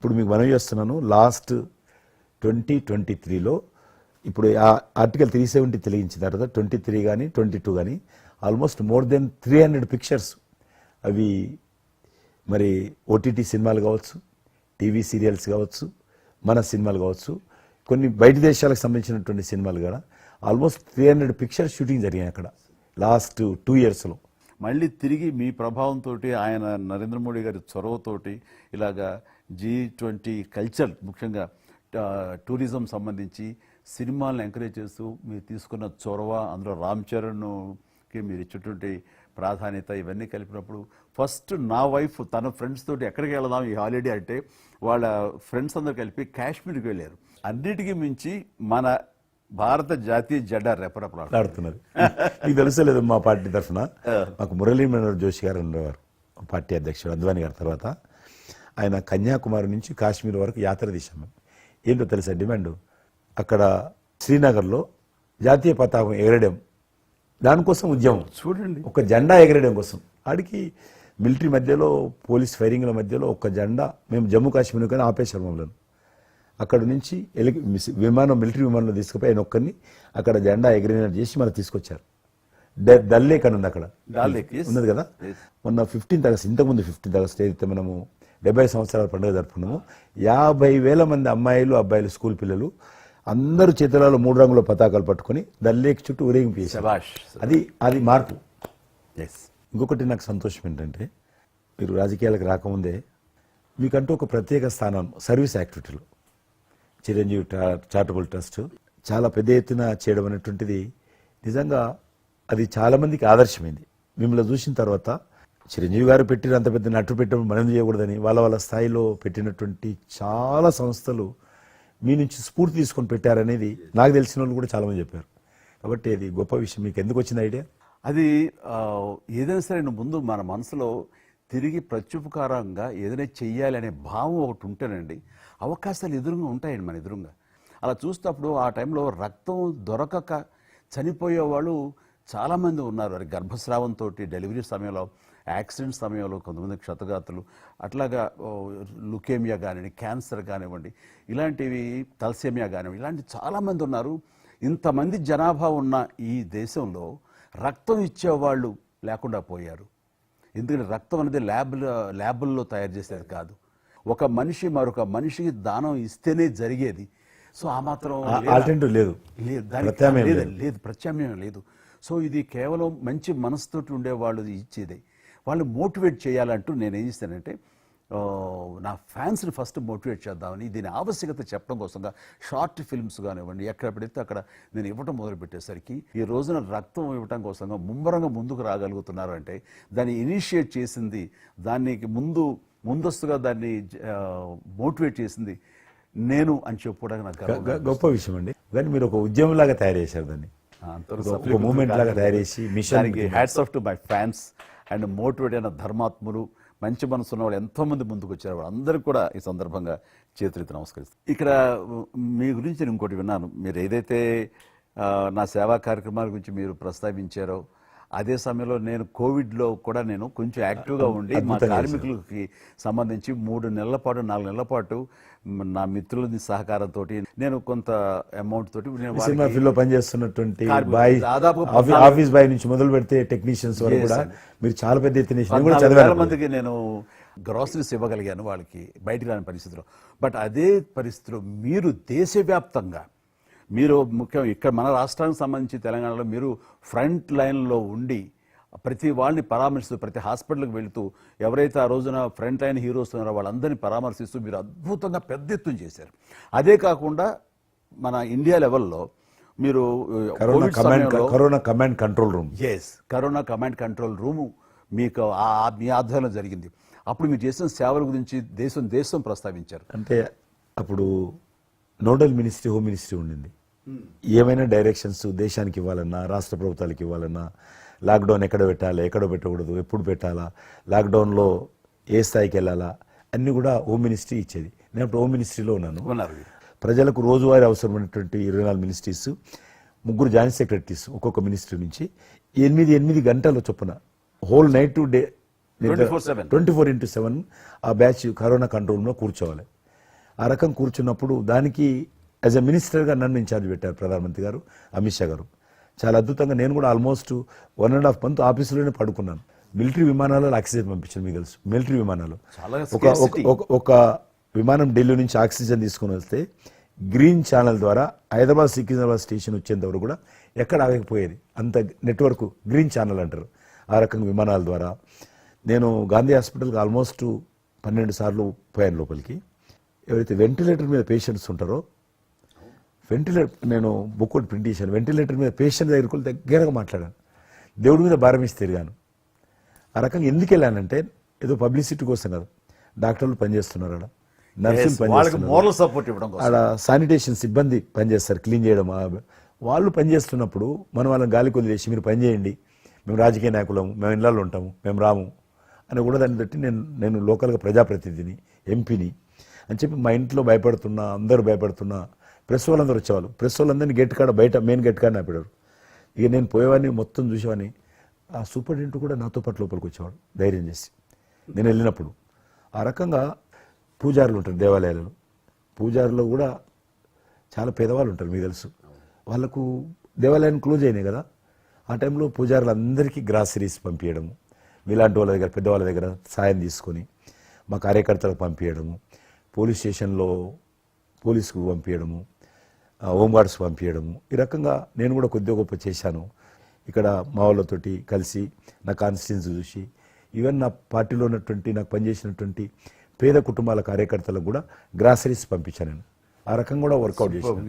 ఇప్పుడు మీకు మనం చేస్తున్నాను లాస్ట్ 2023లో ఇప్పుడు ఆర్టికల్ 370 తెలిగించిన తర్వాత 23 కానీ 22 కానీ ఆల్మోస్ట్ మోర్ దెన్ 300 పిక్చర్స్ అవి మరి ఓటీటీ సినిమాలు కావచ్చు, టీవీ సీరియల్స్ కావచ్చు, మన సినిమాలు కావచ్చు, కొన్ని బయట దేశాలకు సంబంధించినటువంటి సినిమాలు కూడా ఆల్మోస్ట్ 300 పిక్చర్స్ షూటింగ్ జరిగాయి అక్కడ లాస్ట్ 2 ఇయర్స్లో. మళ్ళీ తిరిగి మీ ప్రభావంతో ఆయన నరేంద్ర మోడీ గారి చొరవతోటి ఇలాగా G20 కల్చర్ ముఖ్యంగా టూరిజం సంబంధించి సినిమాలను ఎంకరేజ్ చేస్తూ మీరు తీసుకున్న చొరవ, అందులో రామ్ చరణ్కి మీరు ఇచ్చేటువంటి ప్రాధాన్యత ఇవన్నీ కలిపినప్పుడు ఫస్ట్ నా వైఫ్ తన ఫ్రెండ్స్ తోటి ఎక్కడికి వెళదాం ఈ హాలిడే అంటే వాళ్ళ ఫ్రెండ్స్ అందరూ కలిపి కాశ్మీర్కి వెళ్ళారు. అన్నిటికీ మించి మన భారత జాతీయ జెండా రెపరెపలాడుతున్నది. మీకు తెలుసలేదు, మా పార్టీ తరఫున మాకు మురళీ మనోహర్ జోషి గారు ఉండేవారు, పార్టీ అధ్యక్షుడు అద్వానీ గారి తర్వాత. ఆయన కన్యాకుమారి నుంచి కాశ్మీర్ వరకు యాత్ర తీశాము. ఏంటో తెలుసా డిమాండ్? అక్కడ శ్రీనగర్లో జాతీయ పతాకం ఎగరడం, దానికోసం ఉద్యమం. చూడండి, ఒక జెండా ఎగరడం కోసం. ఆడికి మిలిటరీ మధ్యలో, పోలీస్ ఫైరింగ్ల మధ్యలో ఒక జెండా మేము జమ్మూ కాశ్మీర్ కానీ ఆపేశారు మమ్మల్ని. అక్కడ నుంచి విమానం, మిలిటరీ విమానంలో తీసుకుపోయి ఆయన ఒక్కరిని అక్కడ జెండా ఎగిరినట్టు చేసి మనకు తీసుకొచ్చారు. డల్ లేక్ అని ఉంది అక్కడ, ఉన్నది కదా. మొన్న 15th ఆగస్ట్, ఇంతకుముందు 15th ఆగస్ట్ ఏదైతే మనము 70 సంవత్సరాల పండుగ జరుపుకున్నాము, 50,000 మంది అమ్మాయిలు, అబ్బాయిలు, స్కూల్ పిల్లలు అందరూ చేతులలో 3 రంగుల పతాకాలు పట్టుకొని డల్ లేక్ చుట్టూ ఊరేగింపు చేశారు. అది మార్పు. ఇంకొకటి నాకు సంతోషం ఏంటంటే, మీరు రాజకీయాలకు రాకముందే మీకంటూ ఒక ప్రత్యేక స్థానం సర్వీస్ యాక్టివిటీలో చిరంజీవి చారిటబుల్ ట్రస్ట్ చాలా పెద్ద ఎత్తున చేయడం అనేటువంటిది నిజంగా అది చాలా మందికి ఆదర్శమైంది. మిమ్మల్ని చూసిన తర్వాత చిరంజీవి గారు పెట్టిన అంత పెద్ద నటు పెట్టడం మనం చేయకూడదని వాళ్ళ స్థాయిలో పెట్టినటువంటి చాలా సంస్థలు మీ నుంచి స్ఫూర్తి తీసుకొని పెట్టారనేది నాకు తెలిసిన వాళ్ళు కూడా చాలా మంది చెప్పారు. కాబట్టి అది గొప్ప విషయం. మీకు ఎందుకు వచ్చింది ఐడియా? అది ఏదైనా సరే ముందు మన మనసులో తిరిగి ప్రత్యుపకారంగా ఏదైనా చెయ్యాలి అనే భావం ఒకటి ఉంటేనండి అవకాశాలు ఎదురుగా ఉంటాయండి మన ఎదురుగా. అలా చూసినప్పుడు ఆ టైంలో రక్తం దొరకక చనిపోయే వాళ్ళు చాలామంది ఉన్నారు. అది గర్భస్రావంతో, డెలివరీ సమయంలో, యాక్సిడెంట్ సమయంలో కొంతమంది క్షతగాతులు, అట్లాగా లుకేమియా కానివ్వండి, క్యాన్సర్ కానివ్వండి, ఇలాంటివి తలసేమియా కానివ్వండి, ఇలాంటి చాలామంది ఉన్నారు. ఇంతమంది జనాభా ఉన్న ఈ దేశంలో రక్తం ఇచ్చేవాళ్ళు లేకుండా పోయారు. ఎందుకంటే రక్తం అనేది ల్యాబుల్లో తయారు చేసేది కాదు, ఒక మనిషి మరొక మనిషికి దానం ఇస్తేనే జరిగేది. సో ఆ మాత్రం లేదు, ప్రత్యామ్నాయం లేదు. సో ఇది కేవలం మంచి మనసుతోటి ఉండేవాళ్ళు ఇచ్చేదే. వాళ్ళు మోటివేట్ చేయాలంటూ నేను ఏం చేస్తానంటే, నా ఫ్యాన్స్ని ఫస్ట్ మోటివేట్ చేద్దామని దీని ఆవశ్యకత చెప్పడం కోసంగా షార్ట్ ఫిల్మ్స్ కానివ్వండి, ఎక్కడ పెడితే అక్కడ నేను ఇవ్వటం మొదలుపెట్టేసరికి ఈ రోజున రక్తం ఇవ్వటం కోసంగా ముమ్మరంగా ముందుకు రాగలుగుతున్నారు అంటే దాన్ని ఇనిషియేట్ చేసింది, దానికి ముందస్తుగా దాన్ని మోటివేట్ చేసింది నేను అని చెప్పుకోవడానికి నాకు గొప్ప విషయం అండి. కానీ మీరు ఒక ఉద్యమంలాగా తయారు చేశారు దాన్ని, ఒక మూమెంట్ లాగా తయారు చేసి మిషన్కి hats off to my fans and motivate అయిన ధర్మాత్ములు, మంచి మనసు ఉన్న వాళ్ళు ఎంతోమంది ముందుకు వచ్చారు. వాళ్ళందరికీ కూడా ఈ సందర్భంగా చేతులెత్తి నమస్కరిస్తాను. ఇక్కడ మీ గురించి నేను ఇంకోటి విన్నాను, మీరు ఏదైతే నా సేవా కార్యక్రమాల గురించి మీరు ప్రస్తావించారో అదే సమయంలో నేను కోవిడ్లో కూడా నేను కొంచెం యాక్టివ్గా ఉండి మా కార్మికులకి సంబంధించి 3 నెలల పాటు 4 నెలల పాటు నా మిత్రుల సహకారంతో నేను కొంత అమౌంట్ తోటి సినిమా ఫీల్డ్లో పనిచేస్తున్నటువంటి దాదాపు ఆఫీస్ బాయ్ నుంచి మొదలు పెడితే టెక్నీషియన్స్ వరకు కూడా మీరు చాలా పెద్ద ఎత్తున మందికి నేను గ్రాసరీస్ ఇవ్వగలిగాను వాళ్ళకి బయటికి రాని పరిస్థితిలో. బట్ అదే పరిస్థితిలో మీరు దేశవ్యాప్తంగా మీరు ముఖ్యం ఇక్కడ మన రాష్ట్రానికి సంబంధించి తెలంగాణలో మీరు ఫ్రంట్ లైన్లో ఉండి ప్రతి వాళ్ళని పరామర్శిస్తూ, ప్రతి హాస్పిటల్కి వెళుతూ ఎవరైతే ఆ రోజున ఫ్రంట్ లైన్ హీరోస్ ఉన్నారో వాళ్ళందరినీ పరామర్శిస్తూ మీరు అద్భుతంగా పెద్ద ఎత్తున చేశారు. అదే కాకుండా మన ఇండియా లెవెల్లో మీరు corona command control room, corona command control room మీకు మీ ఆధ్వర్యంలో జరిగింది. అప్పుడు మీరు చేసిన సేవల గురించి దేశం ప్రస్తావించారు. అంటే అప్పుడు నోడల్ మినిస్ట్రీ, హోమ్ మినిస్ట్రీ ఉండింది. ఏమైనా డైరెక్షన్స్ దేశానికి ఇవ్వాలన్నా, రాష్ట్ర ప్రభుత్వాలకు ఇవ్వాలన్నా, లాక్డౌన్ ఎక్కడ పెట్టాలా, ఎక్కడ పెట్టకూడదు, ఎప్పుడు పెట్టాలా, లాక్డౌన్లో ఏ స్థాయికి వెళ్ళాలా అన్నీ కూడా హోమ్ మినిస్ట్రీ ఇచ్చేది. నేను అప్పుడు హోమ్ మినిస్ట్రీలో ఉన్నాను. ప్రజలకు రోజువారీ అవసరమైనటువంటి 24 మినిస్ట్రీస్, 3 జాయింట్ సెక్రటరీస్ ఒక్కొక్క మినిస్ట్రీ నుంచి 8 గంటల చొప్పున హోల్ నైట్ టు డే 24/7 ఆ బ్యాచ్ కరోనా కంట్రోల్ రూమ్లో కూర్చోవాలి. ఆ రకం కూర్చున్నప్పుడు దానికి యాజ్ ఎ మినిస్టర్గా నన్ను ఇన్ఛార్జ్ పెట్టారు ప్రధానమంత్రి గారు, అమిత్ షా గారు. చాలా అద్భుతంగా నేను కూడా ఆల్మోస్ట్ 1.5 month ఆఫీసులోనే పడుకున్నాను. మిలిటరీ విమానాలలో ఆక్సిజన్ పంపించాను, మీకు తెలుసు. మిలిటరీ విమానాలు చాలా ఒక విమానం ఢిల్లీ నుంచి ఆక్సిజన్ తీసుకుని వస్తే గ్రీన్ ఛానల్ ద్వారా హైదరాబాద్ సికింద్రాబాద్ స్టేషన్ వచ్చేంత వరకు కూడా ఎక్కడ ఆగకపోయేది. అంత నెట్వర్క్ గ్రీన్ ఛానల్ అంటారు. ఆ రకంగా విమానాల ద్వారా నేను గాంధీ హాస్పిటల్కి ఆల్మోస్ట్ 12 సార్లు పోయాను లోపలికి. ఎవరైతే వెంటిలేటర్ మీద పేషెంట్స్ ఉంటారో, నేను బుక్ ఒకటి ప్రింట్ చేశాను. వెంటిలేటర్ మీద పేషెంట్ దగ్గరికి వెళ్ళి దగ్గరగా మాట్లాడాను. దేవుడి మీద భారం ఇచ్చి తిరిగాను. ఆ రకంగా ఎందుకు వెళ్ళానంటే ఏదో పబ్లిసిటీ కోసం కాదు. డాక్టర్లు పనిచేస్తున్నారు, ఆడ నర్సులు పనిచేస్తున్నారు, మోరల్ సపోర్ట్ ఇవ్వడం కోసం. ఆడ శానిటేషన్ సిబ్బంది పనిచేస్తారు, క్లీన్ చేయడం. వాళ్ళు పనిచేస్తున్నప్పుడు మనం వాళ్ళని గాలికి వదిలేసి మీరు పని చేయండి, మేము రాజకీయ నాయకులము, మేము ఇళ్ళల్లో ఉంటాము, మేము రాము అని కూడా దాన్ని బట్టి నేను లోకల్గా ప్రజాప్రతినిధిని, ఎంపీని అని చెప్పి మా ఇంట్లో భయపడుతున్నా, అందరూ భయపడుతున్నా. ప్రెస్ వాళ్ళందరూ వచ్చేవాళ్ళు. ప్రెస్ వాళ్ళందరినీ గేట్ కాడ, బయట మెయిన్ గేట్ కాడ ఆపాడు. ఇక నేను పోయేవాడిని, మొత్తం చూసేవాడిని. ఆ సూపరింటెండెంట్ కూడా నాతో పాటు లోపలికి వచ్చేవాడు ధైర్యం చేసి నేను వెళ్ళినప్పుడు. ఆ రకంగా పూజారులు ఉంటారు దేవాలయాలలో. పూజారులు కూడా చాలా పేదవాళ్ళు ఉంటారు, మీకు తెలుసు. వాళ్ళకు దేవాలయాన్ని క్లోజ్ అయినాయి కదా, ఆ టైంలో పూజారులందరికీ గ్రాసరీస్ పంపించడము, మీలాంటి వాళ్ళ దగ్గర, పెద్దవాళ్ళ దగ్గర సాయం తీసుకొని మా కార్యకర్తలకు పంపించడము, పోలీస్ స్టేషన్లో పోలీసుకు పంపించడము, హోంగార్డ్స్ పంపించడము. ఈ రకంగా నేను కూడా కొద్దిగా గొప్ప చేశాను. ఇక్కడ మా వాళ్ళతోటి కలిసి నా కాన్స్టిట్యున్సీ చూసి, ఈవెన్ నా పార్టీలో ఉన్నటువంటి, నాకు పనిచేసినటువంటి పేద కుటుంబాల కార్యకర్తలకు కూడా గ్రాసరీస్ పంపించాను నేను. ఆ రకంగా కూడా వర్కౌట్ చేశాను.